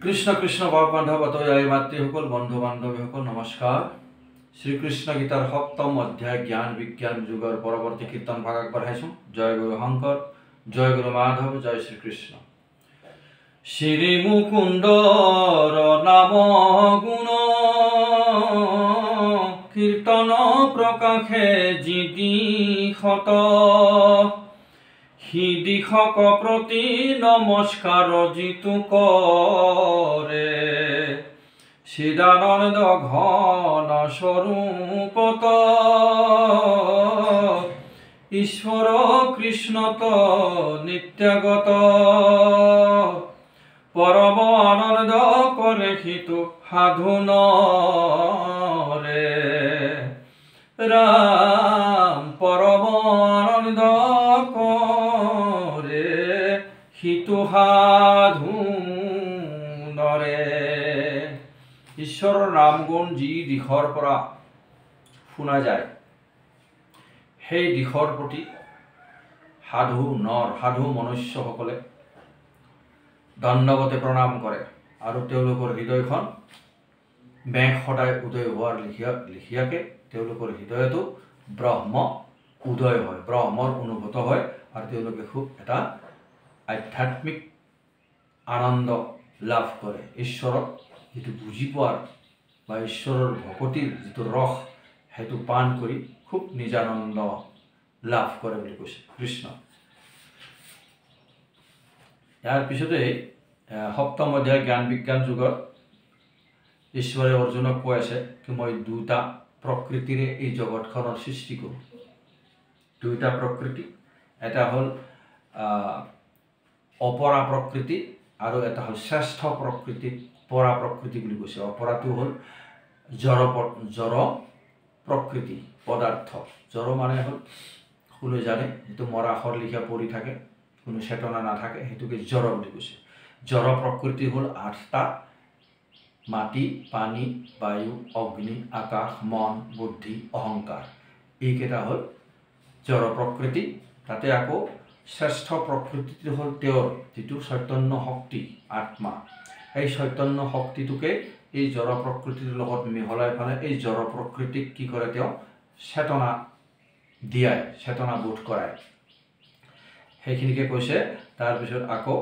কৃষ্ণ কৃষ্ণ বান্ধৱতয় মাতৃসকল বন্ধু বান্ধৱীসকল নমস্কাৰ। শ্ৰীকৃষ্ণ গীতাৰ সপ্তম অধ্যায় জ্ঞান বিজ্ঞান যুগৰ পৰৱৰ্তী কীৰ্তন ভাগ আগবঢ়াইছোঁ। জয় গুৰু শংকৰ, জয় গুৰু মাধৱ, জয় শ্ৰীকৃষ্ণ। শ্ৰী মুকুন্দৰ নাম গুণ কীৰ্তন প্ৰকাশে যি দিশত সি দিশক প্ৰতি নমস্কাৰ যিটো কৰে চিদানন্দ ঘন স্বৰূপত ঈশ্বৰ কৃষ্ণত নিত্যাগত পৰম আনন্দ কৰে সিটো সাধুনৰে ৰাম পৰম আনন্দ কৰে সিটো সাধুনৰে। ঈশ্বৰৰ নাম গুণ যি দিশৰ পৰা শুনা যায় সেই দিশৰ প্ৰতি সাধু মনুষ্যসকলে দণ্ডৱতে প্ৰণাম কৰে আৰু তেওঁলোকৰ হৃদয়খন মেঘ সদায় উদয় হোৱাৰ লিখিয়াকে তেওঁলোকৰ হৃদয়তো ব্ৰহ্ম উদয় হয়, ব্ৰহ্মৰ অনুভূত হয় আৰু তেওঁলোকে খুব এটা আধ্যাত্মিক আনন্দ লাভ কৰে। ঈশ্বৰক যিটো বুজি পোৱাৰ বা ঈশ্বৰৰ ভকতিৰ যিটো ৰস সেইটো পান কৰি খুব নিজানন্দ লাভ কৰে বুলি কৈছে কৃষ্ণ। ইয়াৰ পিছতে সপ্তম অধ্যায় জ্ঞান বিজ্ঞান যুগত ঈশ্বৰে অৰ্জুনক কৈ আছে কি মই দুটা প্ৰকৃতিৰে এই জগতখনৰ সৃষ্টি কৰোঁ। দুটা প্ৰকৃতি, এটা হ'ল অপৰা প্ৰকৃতি আৰু এটা হ'ল শ্ৰেষ্ঠ প্ৰকৃতি পৰা প্ৰকৃতি বুলি কৈছে। অপৰাটো হ'ল জড় প্ৰকৃতি পদাৰ্থ। জড় মানে হ'ল সকলোৱে জানে যিটো মৰাশৰ লিখা পৰি থাকে, কোনো চেতনা নাথাকে, সেইটোকে জড় বুলি কৈছে। জড় প্ৰকৃতি হ'ল 8টা: মাটি, পানী, বায়ু, অগ্নি, আকাশ, মন, বুদ্ধি, অহংকাৰ। এইকেইটা হ'ল জড় প্ৰকৃতি। তাতে আকৌ শ্ৰেষ্ঠ প্ৰকৃতিটো হ'ল তেওঁৰ যিটো চৈতন্য শক্তি আত্মা। এই চৈতন্য শক্তিটোকে এই জড় প্ৰকৃতিৰ লগত মিহলাই পেলাই এই জড় প্ৰকৃতিক কি কৰে, তেওঁ চেতনা দিয়ায়, চেতনা বোধ কৰায়, সেইখিনিকে কৈছে। তাৰপিছত আকৌ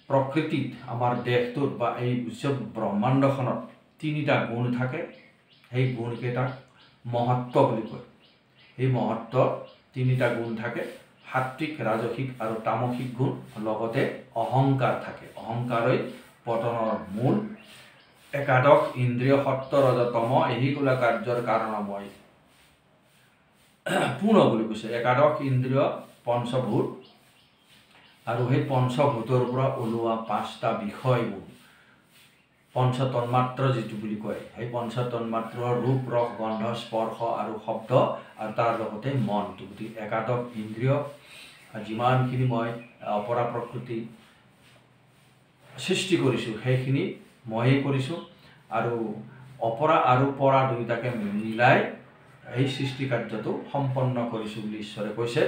প্ৰকৃতিত আমাৰ দেহটোত বা এই বিশ্ব ব্ৰহ্মাণ্ডখনত 3টা গুণ থাকে। সেই গুণকেইটাক মহত্ব বুলি কয়। এই মহত্ব 3টা গুণ থাকে: সাত্বিক, ৰাজসিক আৰু তামসিক গুণ। লগতে অহংকাৰ থাকে। অহংকাৰই পতনৰ মূল। একাদশ ইন্দ্ৰিয় সত্য ৰজতম এইগুলা কাৰ্যৰ কাৰণময় পূৰ্ণ বুলি কৈছে। একাদশ ইন্দ্ৰিয় পঞ্চভূত আৰু সেই পঞ্চভূতৰ পৰা ওলোৱা 5টা বিষয়বোৰ পঞ্চতন্মাত্ৰ যিটো বুলি কয়, সেই পঞ্চতন্মাত্ৰৰ ৰূপ, ৰস, গন্ধ, স্পৰ্শ আৰু শব্দ আৰু তাৰ লগতে মনটো। গতিকে একাদশ ইন্দ্ৰিয় যিমানখিনি মই অপৰা প্ৰকৃতি সৃষ্টি কৰিছোঁ সেইখিনি ময়েই কৰিছোঁ আৰু অপৰা আৰু পৰা দুয়োটাকে মিলাই এই সৃষ্টি কাৰ্যটো সম্পন্ন কৰিছোঁ বুলি ঈশ্বৰে কৈছে।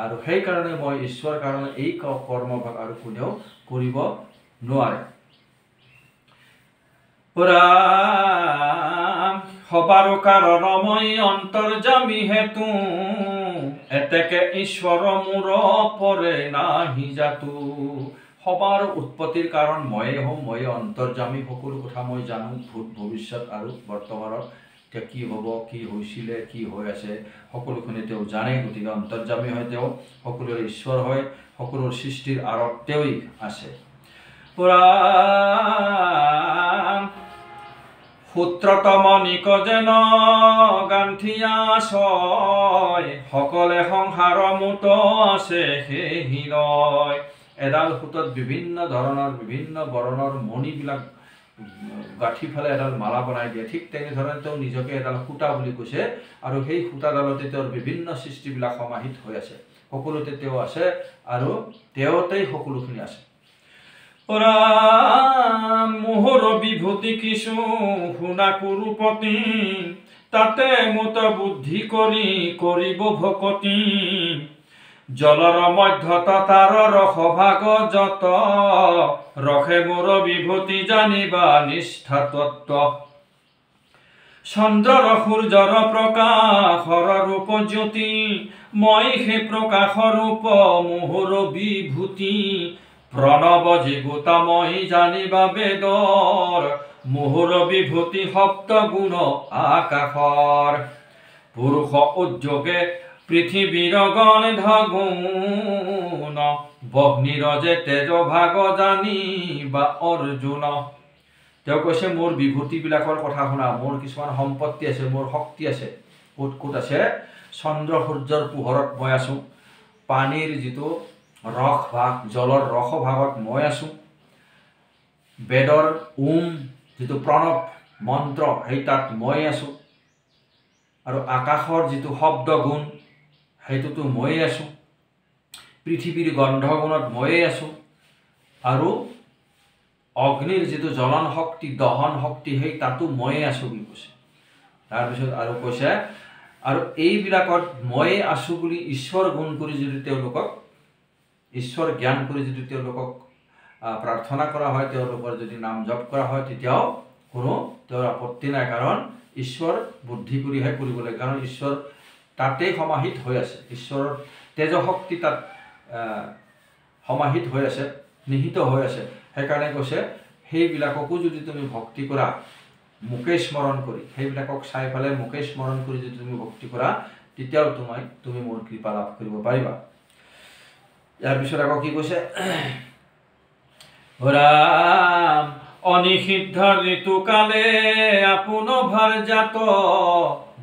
আৰু সেইকাৰণে মই ঈশ্বৰৰ কাৰণে এই কৰ্মভাগ আৰু কোনেও কৰিব নোৱাৰে। সবাৰ কাৰণময় অন্তৰ্যামী হেতু এতেকে ঈশ্বৰ মূৰ পৰে নাহি জাতু। সবাৰ উৎপত্তিৰ কাৰণ ময়ে হওঁ, ময়ে অন্তৰ্যামী। সকলো কথা মই জানো, ভূত ভৱিষ্যত আৰু বৰ্তমানত এতিয়া কি হ'ব, কি হৈছিলে, কি হৈ আছে, সকলোখিনি তেওঁ জানে। গতিকে অন্তৰ্যামী হয় তেওঁ, সকলোৰে ঈশ্বৰ হয়, সকলোৰ সৃষ্টিৰ আঁৰত তেওঁই আছে। সূত্ৰতম নিক যেন গান্ঠিয়া ছয় সকলে সংসাৰ মুত আছে সেই হৃদয়। এডাল সূতত বিভিন্ন ধৰণৰ বিভিন্ন বৰণৰ মণিবিলাক গাঁঠি ফেলে এডাল মালা বনাই দিয়ে। ঠিক তেনেধৰণে তেওঁ নিজকে এডাল সূতা বুলি কৈছে আৰু সেই সূতাডালতে তেওঁৰ বিভিন্ন সৃষ্টিবিলাক সমাহিত হৈ আছে। সকলোতে তেওঁ আছে আৰু তেওঁতেই সকলোখিনি আছে। মোহৰ বিভূতি কিছু শুনা কুৰুপতি তাতে মত বুদ্ধি কৰি কৰিব ভকতি জলৰ মধ্যত তাৰ ৰস ভাগ যত ৰসে মোৰ বিভূতি জানিবা নিষ্ঠা তত্ত্ব চন্দ্ৰৰ সূৰ্যৰ প্ৰকাশৰ ৰূপ জ্যোতি মই হে প্ৰকাশ ৰূপ মোহৰ বিভূতি প্ৰণৱ জীৱতা মই জানিবা বেদৰ মোহৰ বিভূতি সপ্ত গুণ আকাশৰ পুৰুষ উদ্যোগে পৃথিৱীৰ গন্ধ গুণ বহ্নিৰ যে তেজ ভাগ জানিবা অৰ্জুন তেওঁ কৈছে মোৰ বিভূতিবিলাকৰ কথা শুনা মোৰ কিছুমান সম্পত্তি আছে মোৰ শক্তি আছে ক'ত ক'ত আছে চন্দ্ৰ সূৰ্যৰ পোহৰত মই আছো পানীৰ যিটো ৰস ভাগ জলৰ ৰস ভাগত মই আছো বেদৰ যিটো প্ৰণৱ মন্ত্ৰ সেই তাত মই আছো আৰু আকাশৰ যিটো শব্দ গুণ সেইটোতো মই আছো পৃথিৱীৰ গন্ধ গুণত মই আছো আৰু অগ্নিৰ যিটো জ্বলন শক্তি দহন শক্তি সেই তাতো মই আছো বুলি কৈছে তাৰপিছত আৰু কৈছে আৰু এইবিলাকত মই আছো বুলি ঈশ্বৰ গুণ কৰি যদি তেওঁলোকক ঈশ্বৰ জ্ঞান কৰি যদি তেওঁলোকক প্ৰাৰ্থনা কৰা হয় তেওঁলোকৰ যদি নাম জপ কৰা হয় তেতিয়াও কোনো তেওঁৰ আপত্তি নাই কাৰণ ঈশ্বৰ বুদ্ধি কৰিহে কৰিব লাগে কাৰণ ঈশ্বৰ তাতেই সমাহিত হৈ আছে ঈশ্বৰৰ তেজ শক্তি তাত সমাহিত হৈ আছে নিহিত হৈ আছে সেইকাৰণে কৈছে সেইবিলাককো যদি তুমি ভক্তি কৰা মুকে স্মৰণ কৰি সেইবিলাকক চাই পেলাই মুকে স্মৰণ কৰি যদি তুমি ভক্তি কৰা তেতিয়াও তুমি মোৰ কৃপা লাভ কৰিব পাৰিবা ইয়াৰ পিছত আকৌ কি কৈছে ৰাম অনিষিদ্ধ ঋতুকালে আপোন ভাৰজাত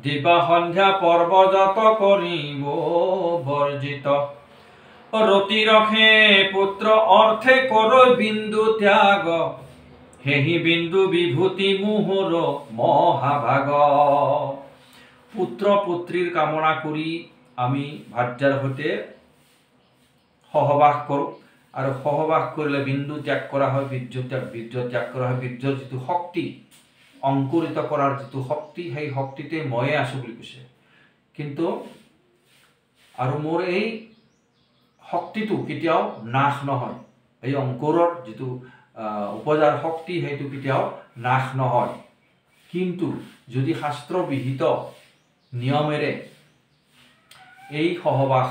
দিবা সন্ধ্যা পৰ্বজাত কৰিব বৰ্জিত ৰতি ৰখে পুত্ৰ অৰ্থে কৰ বিন্দু ত্যাগ হেহি বিন্দু বিভূতি মোহৰ মহাভাগ পুত্ৰ পুত্ৰীৰ কামনা কৰি আমি ভাৰ্যাৰ সৈতে সহবাস কৰোঁ আৰু সহবাস কৰিলে বিন্দু ত্যাগ কৰা হয় বীৰ্য ত্যাগ কৰা হয় বীৰ্যৰ যিটো শক্তি অংকুৰিত কৰাৰ যিটো শক্তি সেই শক্তিতে ময়ে আছো বুলি কৈছে কিন্তু আৰু মোৰ এই শক্তিটো কেতিয়াও নাশ নহয় এই অংকুৰৰ যিটো উপজাৰ শক্তি সেইটো কেতিয়াও নাশ নহয় কিন্তু যদি শাস্ত্ৰ বিহিত নিয়মেৰে এই সহবাস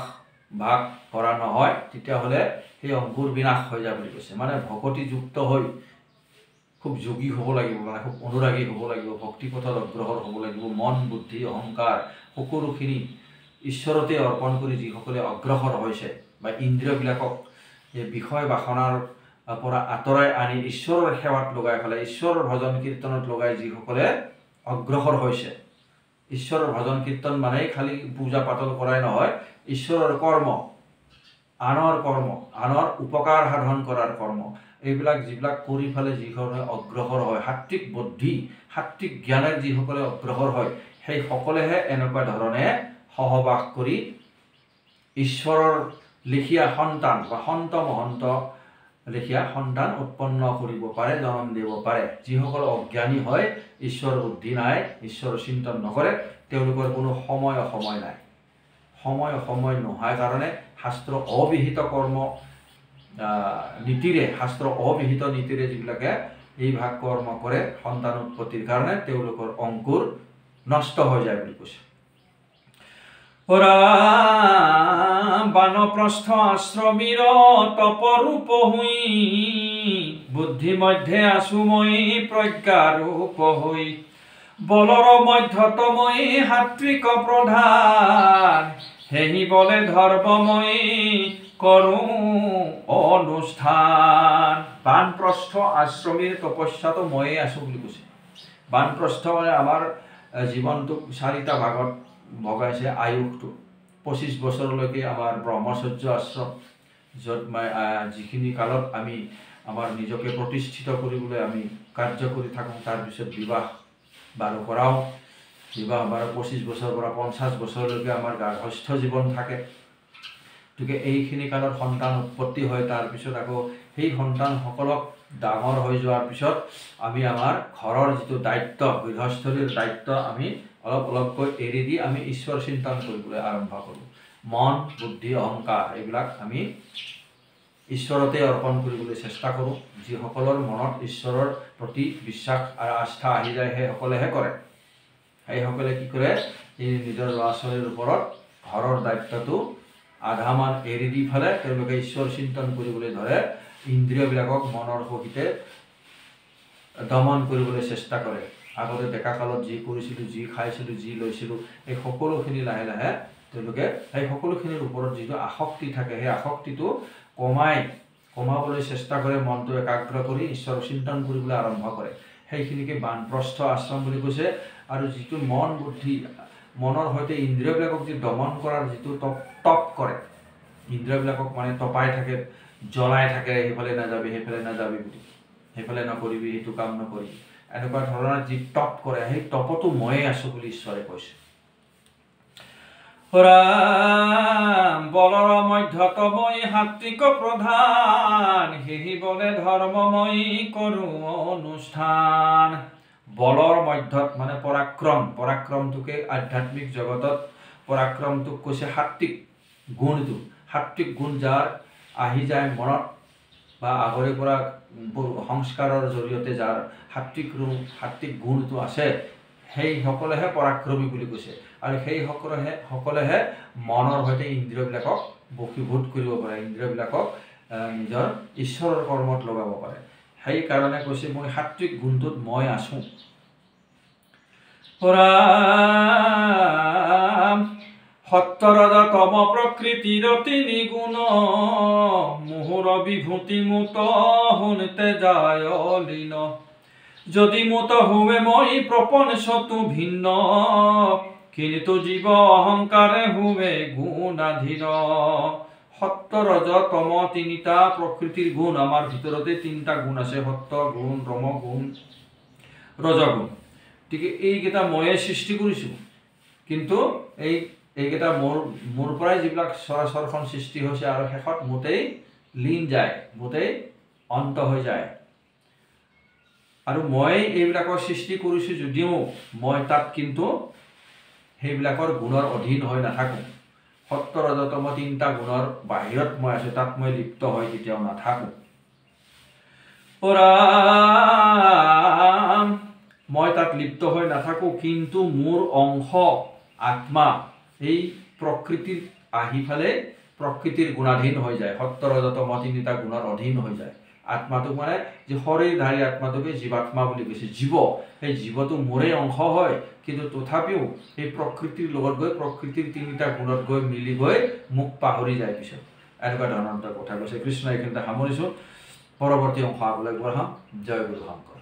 ভাগ কৰা নহয় তেতিয়াহ'লে সেই অংকুৰ বিনাশ হৈ যায় বুলি কৈছে মানে ভকতিযুক্ত হৈ খুব যোগী হ'ব লাগিব মানে খুব অনুৰাগী হ'ব লাগিব ভক্তি পথত অগ্ৰসৰ হ'ব লাগিব মন বুদ্ধি অহংকাৰ সকলোখিনি ঈশ্বৰতে অৰ্পণ কৰি যিসকলে অগ্ৰসৰ হৈছে বা ইন্দ্ৰিয়বিলাকক এই বিষয় বাসনাৰ পৰা আঁতৰাই আনি ঈশ্বৰৰ সেৱাত লগাই পেলাই ঈশ্বৰৰ ভজন কীৰ্তনত লগাই যিসকলে অগ্ৰসৰ হৈছে ঈশ্বৰৰ ভজন কীৰ্তন মানেই খালি পূজা পাতল কৰাই নহয় ঈশ্বৰৰ কৰ্ম আনৰ উপকাৰ সাধন কৰাৰ কৰ্ম এইবিলাক যিবিলাক কৰি পেলাই যিসকলে অগ্ৰসৰ হয় সাত্বিক বুদ্ধি সাত্বিক জ্ঞানেৰে যিসকলে অগ্ৰসৰ হয় সেই সকলেহে এনেকুৱা ধৰণে সহবাস কৰি ঈশ্বৰৰ লিখিয়া সন্তান বা সন্ত মহন্ত লিখিয়া সন্তান উৎপন্ন কৰিব পাৰে জন্ম দিব পাৰে যিসকল অজ্ঞানী হয় ঈশ্বৰ বুদ্ধি নাই ঈশ্বৰৰ চিন্তন নকৰে তেওঁলোকৰ কোনো সময় নাই সময় নোহোৱাৰ কাৰণে শাস্ত্ৰ অবিহিত কৰ্ম নীতিৰে শাস্ত্ৰ অবিহিত নীতিৰে যিবিলাকে এই ভাগ কৰ্ম কৰে সন্তান উৎপত্তিৰ কাৰণে তেওঁলোকৰ অংকুৰ নষ্ট হৈ যায় বুলি কৈছে বানপ্ৰস্থ আশ্ৰমীৰ তপৰূপ হৈ বুদ্ধি মধ্যে আছো মই প্ৰজ্ঞাৰূপ হৈ বলৰ মধ্যত মই সাত্বিক প্ৰধান হেহি বলে ধৰ্ম মই কৰোঁ অনুষ্ঠান বানপ্ৰস্থ আশ্ৰমীৰ তপস্যাটো ময়ে আছো বুলি কৈছে বানপ্ৰস্থ মানে আমাৰ জীৱনটোক চাৰিটা ভাগত ভগাইছে আয়ুসটো 25 বছৰলৈকে আমাৰ ব্ৰহ্মচৰ্য আশ্ৰম য'ত যিখিনি কালত আমি আমাৰ নিজকে প্ৰতিষ্ঠিত কৰিবলৈ আমি কাৰ্য কৰি থাকোঁ তাৰপিছত বিবাহ বাৰু কৰাওঁ বিবাহ বাৰু 25 বছৰৰ পৰা 50 বছৰলৈকে আমাৰ গাৰ্হস্থ্য জীৱন থাকে গতিকে এইখিনি কালত সন্তান উৎপত্তি হয় তাৰপিছত আকৌ সেই সন্তানসকলক ডাঙৰ হৈ যোৱাৰ পিছত আমি আমাৰ ঘৰৰ যিটো দায়িত্ব গৃহস্থলীৰ দায়িত্ব আমি অলপকৈ এৰি দি আমি ঈশ্বৰ চিন্তন কৰিবলৈ আৰম্ভ কৰোঁ মন বুদ্ধি অহংকাৰ এইবিলাক আমি ঈশ্বৰতে অৰ্পণ কৰিবলৈ চেষ্টা কৰোঁ। যিসকলৰ মনত ঈশ্বৰৰ প্ৰতি বিশ্বাস আৰু আস্থা আহি যায় সেইসকলেহে কৰে। সেইসকলে কি কৰে, নিজৰ ল'ৰা ছোৱালীৰ ওপৰত ঘৰৰ দায়িত্বটো আধামান এৰি দি ফেলে তেওঁলোকে ঈশ্বৰ চিন্তন কৰিবলৈ ধৰে। ইন্দ্ৰিয়বিলাকক মনৰ সহিতে দমন কৰিবলৈ চেষ্টা কৰে। আগতে ডেকা কালত যি কৰিছিলোঁ, যি খাইছিলোঁ, যি লৈছিলোঁ, এই সকলোখিনি লাহে লাহে তেওঁলোকে সেই সকলোখিনিৰ ওপৰত যিটো আসক্তি থাকে সেই আসক্তিটো কমাবলৈ চেষ্টা কৰে। মনটো একাগ্ৰ কৰি ঈশ্বৰ চিন্তন কৰিবলৈ আৰম্ভ কৰে। সেইখিনিকে বানপ্ৰস্থ আশ্ৰম বুলি কৈছে। আৰু যিটো মন বুদ্ধি মনৰ সৈতে ইন্দ্ৰিয়বিলাকক যি দমন কৰাৰ যিটো তপ কৰে, ইন্দ্ৰিয়বিলাকক মানে তপাই থাকে, জ্বলাই থাকে, সেইফালে নাযাবি সেইফালে নাযাবি বুলি, সেইফালে নকৰিবি, সেইটো কাম নকৰিবি, এনেকুৱা ধৰণৰ যি তপ কৰে, সেই তপতো ময়ে আছোঁ বুলি ঈশ্বৰে কৈছে। বলৰ মধ্যতময় সাত্বিক প্ৰধান, সেহি বলে ধৰ্মময়ী কৰো অনুষ্ঠান। বলৰ মধ্যত মানে পৰাক্ৰমটোকে আধ্যাত্মিক জগতত পৰাক্ৰমটোক কৈছে সাত্বিক গুণটো। সাত্বিক গুণ যাৰ আহি যায় মনত বা আগৰে পৰা সংস্কাৰৰ জৰিয়তে যাৰ সাত্বিক গুণটো আছে, সেইসকলেহে পৰাক্ৰমী বুলি কৈছে। আৰু সেই সকলেহে মনৰ সৈতে ইন্দ্ৰিয়বিলাকক বশীভূত কৰিব পাৰে, ইন্দ্ৰিয়বিলাকক নিজৰ ঈশ্বৰৰ কৰ্মত লগাব পাৰে। সেইকাৰণে কৈছে মই সাত্বিক গুণটোত মই আছোঁ। সত্য ৰজ তম প্ৰকৃতিৰ তিনি গুণ, মোহৰ বিভূতি মুত শুনতে যায় লীন। যদি মুত হুৱে মই প্ৰপঞ্চটো ভিন্ন, কিন্তু জীৱ অহংকাৰে হুৱে গুণাধীন। সত্য ৰজ তম তিনিটা প্ৰকৃতিৰ গুণ। আমাৰ ভিতৰতে তিনিটা গুণ আছে, সত্য গুণ, ৰম গুণ, ৰজগুণ। গতিকে এইকেইটা ময়ে সৃষ্টি কৰিছোঁ, কিন্তু এইকেইটা মোৰ পৰাই যিবিলাক চৰাচৰখন সৃষ্টি হৈছে আৰু শেষত মোতেই লীন যায়, মোতেই অন্ত হৈ যায়। আৰু মই এইবিলাকৰ সৃষ্টি কৰিছোঁ যদিও মই তাত কিন্তু সেইবিলাকৰ গুণৰ অধীন হৈ নাথাকোঁ। সত্য ৰজতম তিনিটা গুণৰ বাহিৰত মই আছোঁ, তাত মই লিপ্ত হৈ কেতিয়াও নাথাকোঁ। মই তাত লিপ্ত হৈ নাথাকোঁ, কিন্তু মোৰ অংশ আত্মা এই প্ৰকৃতিত আহি ফেলে প্ৰকৃতিৰ গুণাধীন হৈ যায়, সত্য ৰজতম তিনিটা গুণৰ অধীন হৈ যায়। আত্মাটোক মানে যি শৰীৰধাৰী আত্মাটোকে জীৱাত্মা বুলি কৈছে। সেই জীৱটো মোৰেই অংশ হয়, কিন্তু তথাপিও এই প্ৰকৃতিৰ লগত গৈ প্ৰকৃতিৰ তিনিটা গুণত গৈ মিলি গৈ মোক পাহৰি যায় পিছত। এনেকুৱা ধৰণৰ কথা কৈছে কৃষ্ণ। এইখিনিতে সামৰিছোঁ, পৰৱৰ্তী অংশ আগলৈ বঢ়াম। জয় গুৰু শংকৰ।